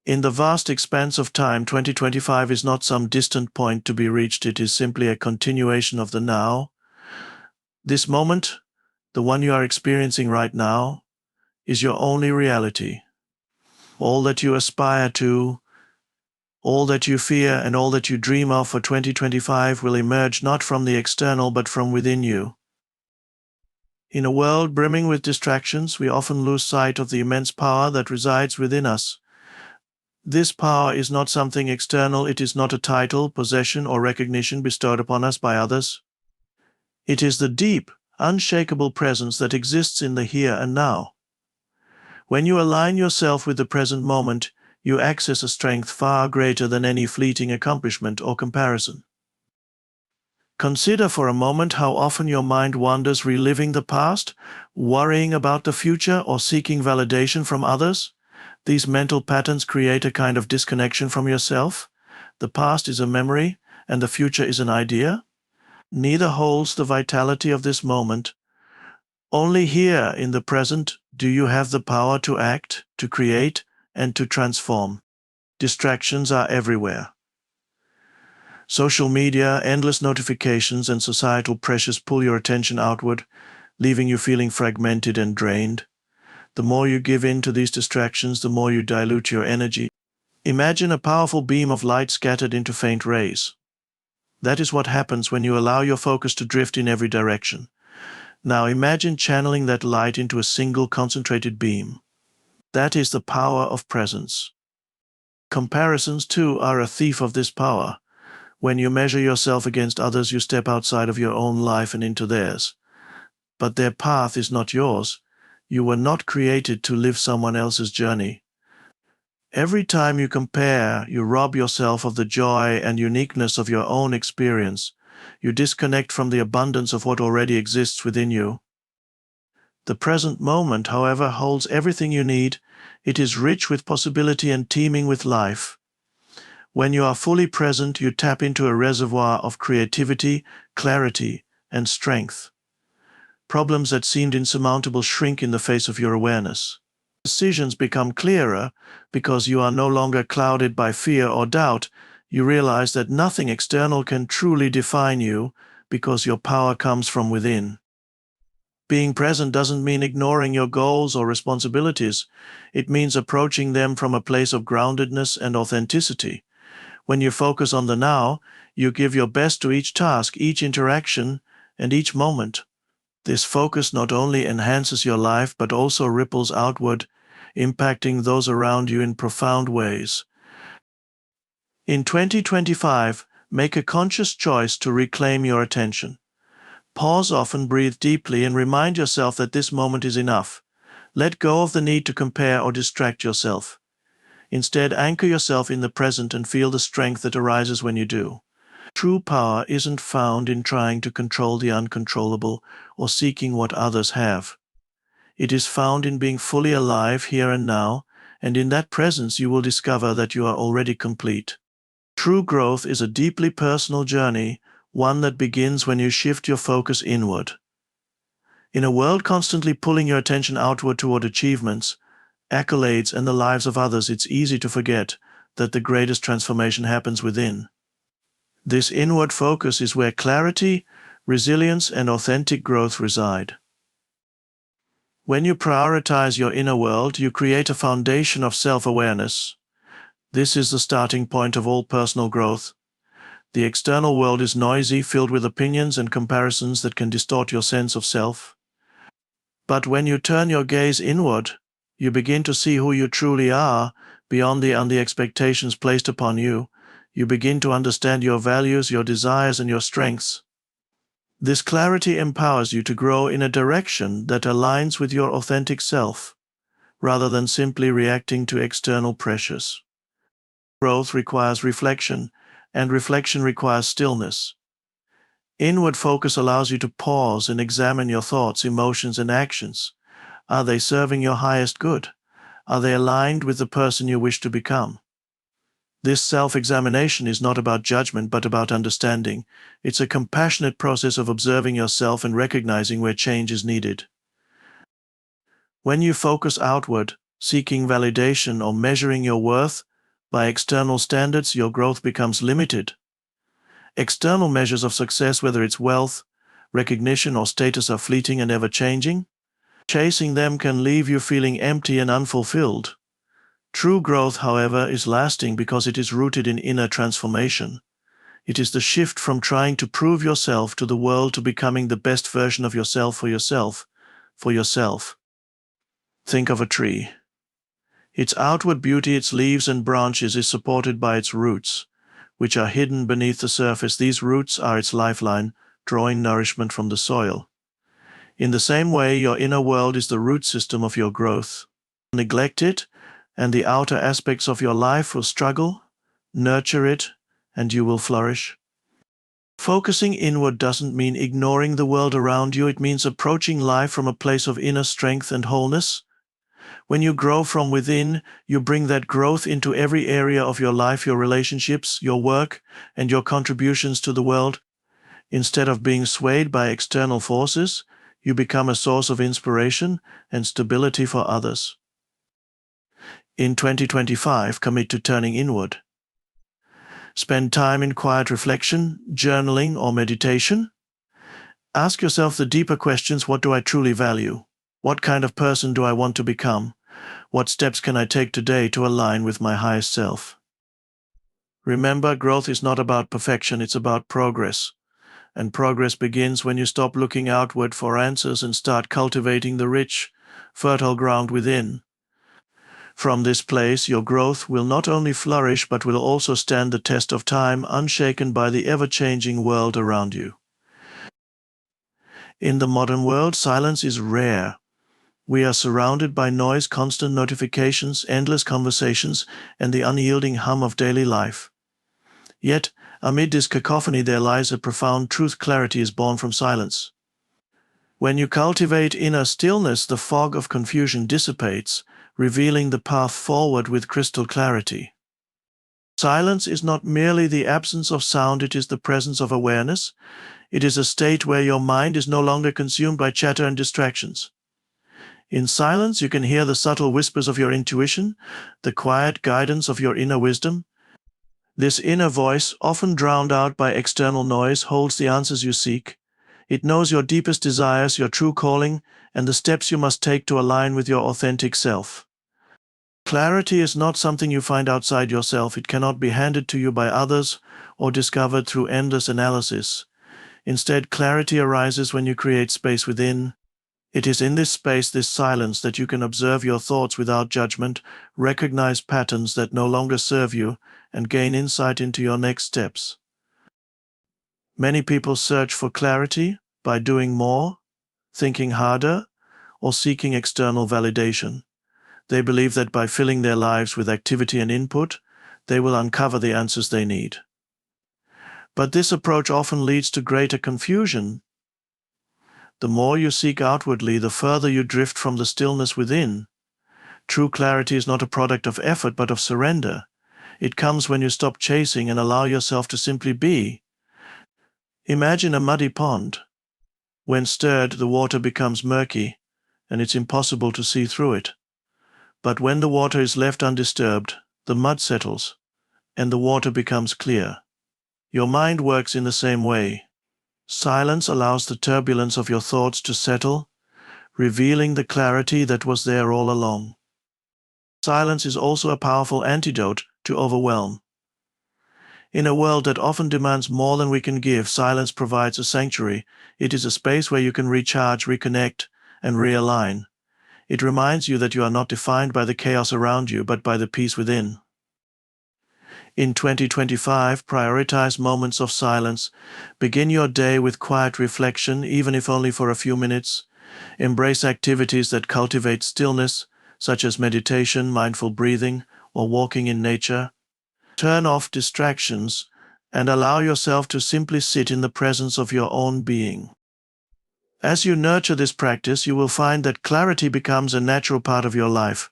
In the vast expanse of time, 2025 is not some distant point to be reached. It is simply a continuation of the now. This moment, the one you are experiencing right now, is your only reality. All that you aspire to, all that you fear, and all that you dream of for 2025 will emerge not from the external but from within you. In a world brimming with distractions, we often lose sight of the immense power that resides within us. This power is not something external. It is not a title, possession, or recognition bestowed upon us by others. It is the deep, unshakable presence that exists in the here and now. When you align yourself with the present moment, you access a strength far greater than any fleeting accomplishment or comparison. Consider for a moment how often your mind wanders, reliving the past, worrying about the future, or seeking validation from others. These mental patterns create a kind of disconnection from yourself. The past is a memory, and the future is an idea. Neither holds the vitality of this moment. Only here, in the present, do you have the power to act, to create, and to transform. Distractions are everywhere. Social media, endless notifications, and societal pressures pull your attention outward, leaving you feeling fragmented and drained. The more you give in to these distractions, the more you dilute your energy. Imagine a powerful beam of light scattered into faint rays. That is what happens when you allow your focus to drift in every direction. Now imagine channeling that light into a single concentrated beam. That is the power of presence. Comparisons, too, are a thief of this power. When you measure yourself against others, you step outside of your own life and into theirs. But their path is not yours. You were not created to live someone else's journey. Every time you compare, you rob yourself of the joy and uniqueness of your own experience. You disconnect from the abundance of what already exists within you. The present moment, however, holds everything you need. It is rich with possibility and teeming with life. When you are fully present, you tap into a reservoir of creativity, clarity, and strength. Problems that seemed insurmountable shrink in the face of your awareness. Decisions become clearer because you are no longer clouded by fear or doubt. You realize that nothing external can truly define you because your power comes from within. Being present doesn't mean ignoring your goals or responsibilities. It means approaching them from a place of groundedness and authenticity. When you focus on the now, you give your best to each task, each interaction, and each moment. This focus not only enhances your life but also ripples outward, impacting those around you in profound ways. In 2025, make a conscious choice to reclaim your attention. Pause often, breathe deeply, and remind yourself that this moment is enough. Let go of the need to compare or distract yourself. Instead, anchor yourself in the present and feel the strength that arises when you do. True power isn't found in trying to control the uncontrollable or seeking what others have. It is found in being fully alive here and now, and in that presence you will discover that you are already complete. True growth is a deeply personal journey, one that begins when you shift your focus inward. In a world constantly pulling your attention outward toward achievements, accolades, and the lives of others, it's easy to forget that the greatest transformation happens within. This inward focus is where clarity, resilience, and authentic growth reside. When you prioritize your inner world, you create a foundation of self-awareness. This is the starting point of all personal growth. The external world is noisy, filled with opinions and comparisons that can distort your sense of self. But when you turn your gaze inward, you begin to see who you truly are, beyond the expectations placed upon you. You begin to understand your values, your desires, and your strengths. This clarity empowers you to grow in a direction that aligns with your authentic self, rather than simply reacting to external pressures. Growth requires reflection, and reflection requires stillness. Inward focus allows you to pause and examine your thoughts, emotions, and actions. Are they serving your highest good? Are they aligned with the person you wish to become? This self-examination is not about judgment but about understanding. It's a compassionate process of observing yourself and recognizing where change is needed. When you focus outward, seeking validation or measuring your worth, By external standards, your growth becomes limited. External measures of success, whether it's wealth, recognition, or status, are fleeting and ever-changing. Chasing them can leave you feeling empty and unfulfilled. True growth, however, is lasting because it is rooted in inner transformation. It is the shift from trying to prove yourself to the world to becoming the best version of yourself for yourself. Think of a tree. Its outward beauty, its leaves and branches, is supported by its roots, which are hidden beneath the surface. These roots are its lifeline, drawing nourishment from the soil. In the same way, your inner world is the root system of your growth. Neglect it, and the outer aspects of your life will struggle. Nurture it, and you will flourish. Focusing inward doesn't mean ignoring the world around you. It means approaching life from a place of inner strength and wholeness. When you grow from within, you bring that growth into every area of your life, your relationships, your work, and your contributions to the world. Instead of being swayed by external forces, you become a source of inspiration and stability for others. In 2025, commit to turning inward. Spend time in quiet reflection, journaling, or meditation. Ask yourself the deeper questions: what do I truly value? What kind of person do I want to become? What steps can I take today to align with my highest self? Remember, growth is not about perfection, it's about progress. And progress begins when you stop looking outward for answers and start cultivating the rich, fertile ground within. From this place, your growth will not only flourish but will also stand the test of time, unshaken by the ever-changing world around you. In the modern world, silence is rare. We are surrounded by noise, constant notifications, endless conversations, and the unyielding hum of daily life. Yet, amid this cacophony there lies a profound truth. Clarity is born from silence. When you cultivate inner stillness, the fog of confusion dissipates, revealing the path forward with crystal clarity. Silence is not merely the absence of sound, it is the presence of awareness. It is a state where your mind is no longer consumed by chatter and distractions. In silence, you can hear the subtle whispers of your intuition, the quiet guidance of your inner wisdom. This inner voice, often drowned out by external noise, holds the answers you seek. It knows your deepest desires, your true calling, and the steps you must take to align with your authentic self. Clarity is not something you find outside yourself. It cannot be handed to you by others or discovered through endless analysis. Instead, clarity arises when you create space within. It is in this space, this silence, that you can observe your thoughts without judgment, recognize patterns that no longer serve you, and gain insight into your next steps. Many people search for clarity by doing more, thinking harder, or seeking external validation. They believe that by filling their lives with activity and input, they will uncover the answers they need. But this approach often leads to greater confusion. The more you seek outwardly, the further you drift from the stillness within. True clarity is not a product of effort, but of surrender. It comes when you stop chasing and allow yourself to simply be. Imagine a muddy pond. When stirred, the water becomes murky, and it's impossible to see through it. But when the water is left undisturbed, the mud settles, and the water becomes clear. Your mind works in the same way. Silence allows the turbulence of your thoughts to settle, revealing the clarity that was there all along. Silence is also a powerful antidote to overwhelm. In a world that often demands more than we can give, silence provides a sanctuary. It is a space where you can recharge, reconnect, and realign. It reminds you that you are not defined by the chaos around you, but by the peace within. In 2025, prioritize moments of silence. Begin your day with quiet reflection, even if only for a few minutes. Embrace activities that cultivate stillness, such as meditation, mindful breathing, or walking in nature. Turn off distractions and allow yourself to simply sit in the presence of your own being. As you nurture this practice, you will find that clarity becomes a natural part of your life.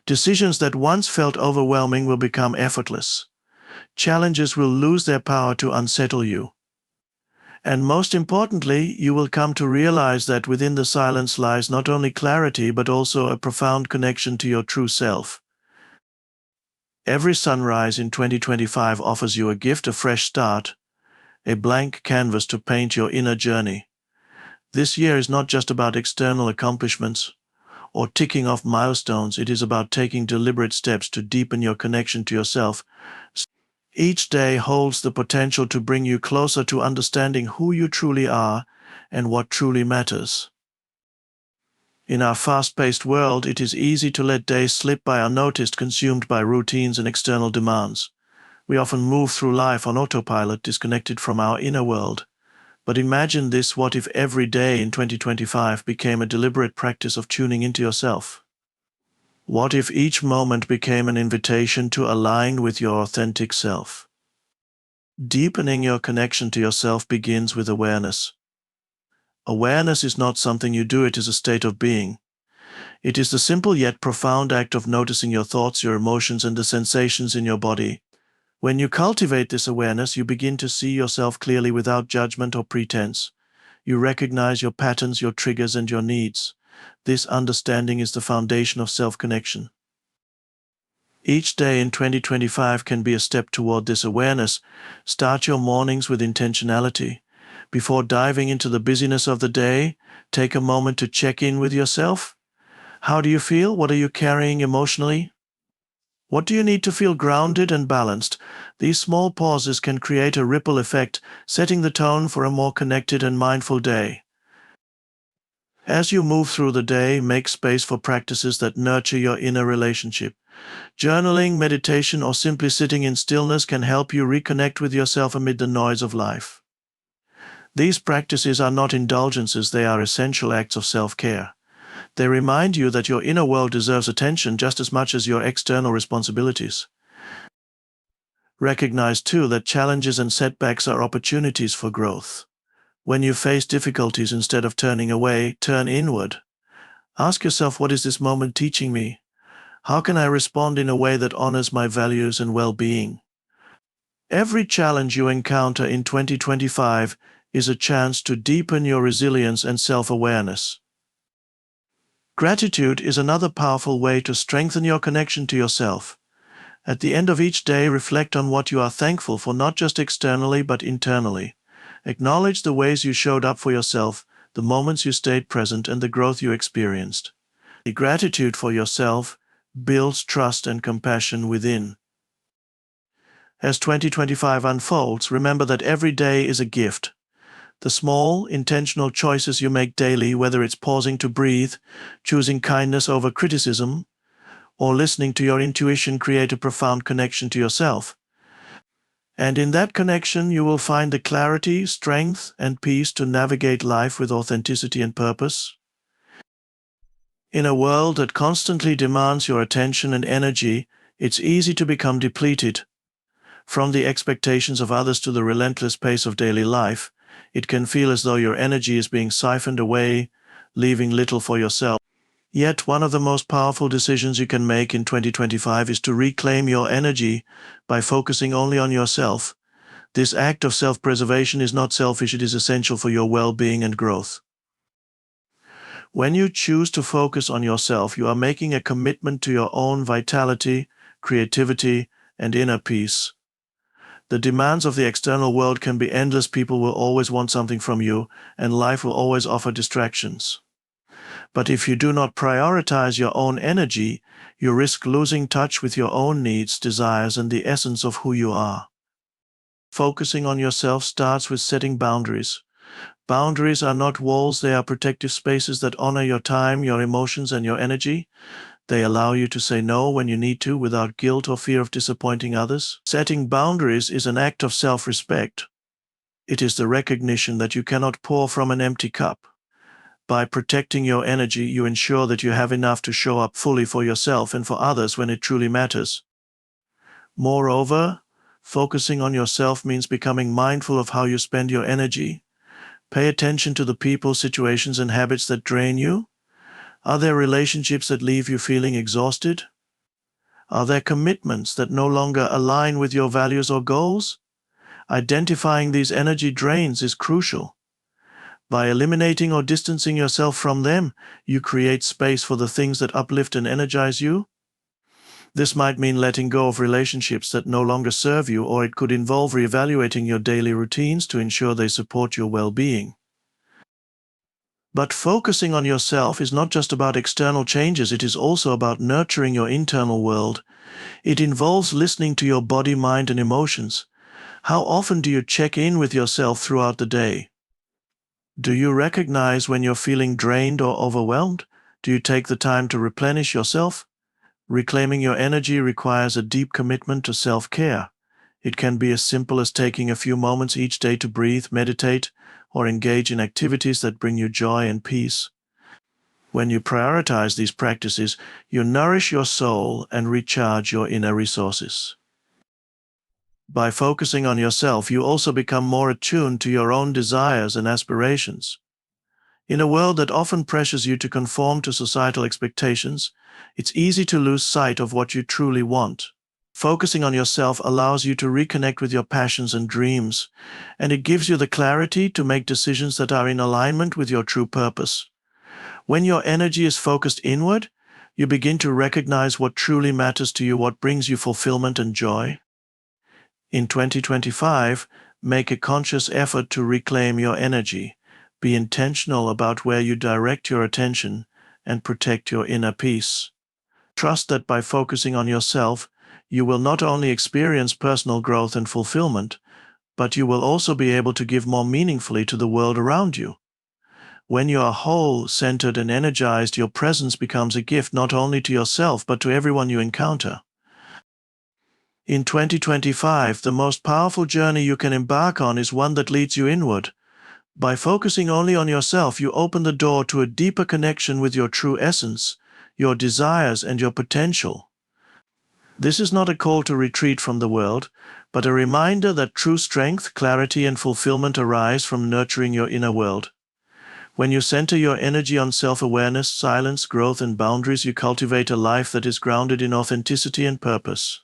Decisions that once felt overwhelming will become effortless. Challenges will lose their power to unsettle you. And most importantly, you will come to realize that within the silence lies not only clarity but also a profound connection to your true self. Every sunrise in 2025 offers you a gift, a fresh start, a blank canvas to paint your inner journey. This year is not just about external accomplishments or ticking off milestones. It is about taking deliberate steps to deepen your connection to yourself. Each day holds the potential to bring you closer to understanding who you truly are and what truly matters. In our fast-paced world, it is easy to let days slip by unnoticed, consumed by routines and external demands. We often move through life on autopilot, disconnected from our inner world. But imagine this: what if every day in 2025 became a deliberate practice of tuning into yourself? What if each moment became an invitation to align with your authentic self? Deepening your connection to yourself begins with awareness. Awareness is not something you do, it is a state of being. It is the simple yet profound act of noticing your thoughts, your emotions, and the sensations in your body. When you cultivate this awareness, you begin to see yourself clearly without judgment or pretense. You recognize your patterns, your triggers, and your needs. This understanding is the foundation of self-connection. Each day in 2025 can be a step toward this awareness. Start your mornings with intentionality. Before diving into the busyness of the day, take a moment to check in with yourself. How do you feel? What are you carrying emotionally? What do you need to feel grounded and balanced? These small pauses can create a ripple effect, setting the tone for a more connected and mindful day. As you move through the day, make space for practices that nurture your inner relationship. Journaling, meditation, or simply sitting in stillness can help you reconnect with yourself amid the noise of life. These practices are not indulgences, they are essential acts of self-care. They remind you that your inner world deserves attention just as much as your external responsibilities. Recognize too that challenges and setbacks are opportunities for growth. When you face difficulties, instead of turning away, turn inward. Ask yourself, what is this moment teaching me? How can I respond in a way that honors my values and well-being? Every challenge you encounter in 2025 is a chance to deepen your resilience and self-awareness. Gratitude is another powerful way to strengthen your connection to yourself. At the end of each day, reflect on what you are thankful for, not just externally but internally. Acknowledge the ways you showed up for yourself, the moments you stayed present, and the growth you experienced. The gratitude for yourself builds trust and compassion within. As 2025 unfolds, remember that every day is a gift. The small, intentional choices you make daily, whether it's pausing to breathe, choosing kindness over criticism, or listening to your intuition, create a profound connection to yourself. And in that connection, you will find the clarity, strength, and peace to navigate life with authenticity and purpose. In a world that constantly demands your attention and energy, it's easy to become depleted. From the expectations of others to the relentless pace of daily life, it can feel as though your energy is being siphoned away, leaving little for yourself. Yet, one of the most powerful decisions you can make in 2025 is to reclaim your energy by focusing only on yourself. This act of self-preservation is not selfish, it is essential for your well-being and growth. When you choose to focus on yourself, you are making a commitment to your own vitality, creativity, and inner peace. The demands of the external world can be endless. People will always want something from you, and life will always offer distractions. But if you do not prioritize your own energy, you risk losing touch with your own needs, desires, and the essence of who you are. Focusing on yourself starts with setting boundaries. Boundaries are not walls, they are protective spaces that honor your time, your emotions, and your energy. They allow you to say no when you need to without guilt or fear of disappointing others. Setting boundaries is an act of self-respect. It is the recognition that you cannot pour from an empty cup. By protecting your energy, you ensure that you have enough to show up fully for yourself and for others when it truly matters. Moreover, focusing on yourself means becoming mindful of how you spend your energy. Pay attention to the people, situations, and habits that drain you. Are there relationships that leave you feeling exhausted? Are there commitments that no longer align with your values or goals? Identifying these energy drains is crucial. By eliminating or distancing yourself from them, you create space for the things that uplift and energize you. This might mean letting go of relationships that no longer serve you, or it could involve reevaluating your daily routines to ensure they support your well-being. But focusing on yourself is not just about external changes, it is also about nurturing your internal world. It involves listening to your body, mind, and emotions. How often do you check in with yourself throughout the day? Do you recognize when you're feeling drained or overwhelmed? Do you take the time to replenish yourself? Reclaiming your energy requires a deep commitment to self-care. It can be as simple as taking a few moments each day to breathe, meditate, or engage in activities that bring you joy and peace. When you prioritize these practices, you nourish your soul and recharge your inner resources. By focusing on yourself, you also become more attuned to your own desires and aspirations. In a world that often pressures you to conform to societal expectations, it's easy to lose sight of what you truly want. Focusing on yourself allows you to reconnect with your passions and dreams, and it gives you the clarity to make decisions that are in alignment with your true purpose. When your energy is focused inward, you begin to recognize what truly matters to you, what brings you fulfillment and joy. In 2025, make a conscious effort to reclaim your energy. Be intentional about where you direct your attention and protect your inner peace. Trust that by focusing on yourself, you will not only experience personal growth and fulfillment, but you will also be able to give more meaningfully to the world around you. When you are whole, centered, and energized, your presence becomes a gift not only to yourself but to everyone you encounter. In 2025, the most powerful journey you can embark on is one that leads you inward. By focusing only on yourself, you open the door to a deeper connection with your true essence, your desires, and your potential. This is not a call to retreat from the world, but a reminder that true strength, clarity, and fulfillment arise from nurturing your inner world. When you center your energy on self-awareness, silence, growth, and boundaries, you cultivate a life that is grounded in authenticity and purpose.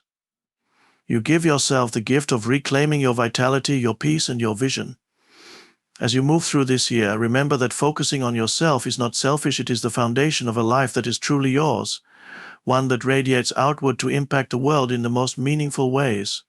You give yourself the gift of reclaiming your vitality, your peace, and your vision. As you move through this year, remember that focusing on yourself is not selfish, it is the foundation of a life that is truly yours, one that radiates outward to impact the world in the most meaningful ways.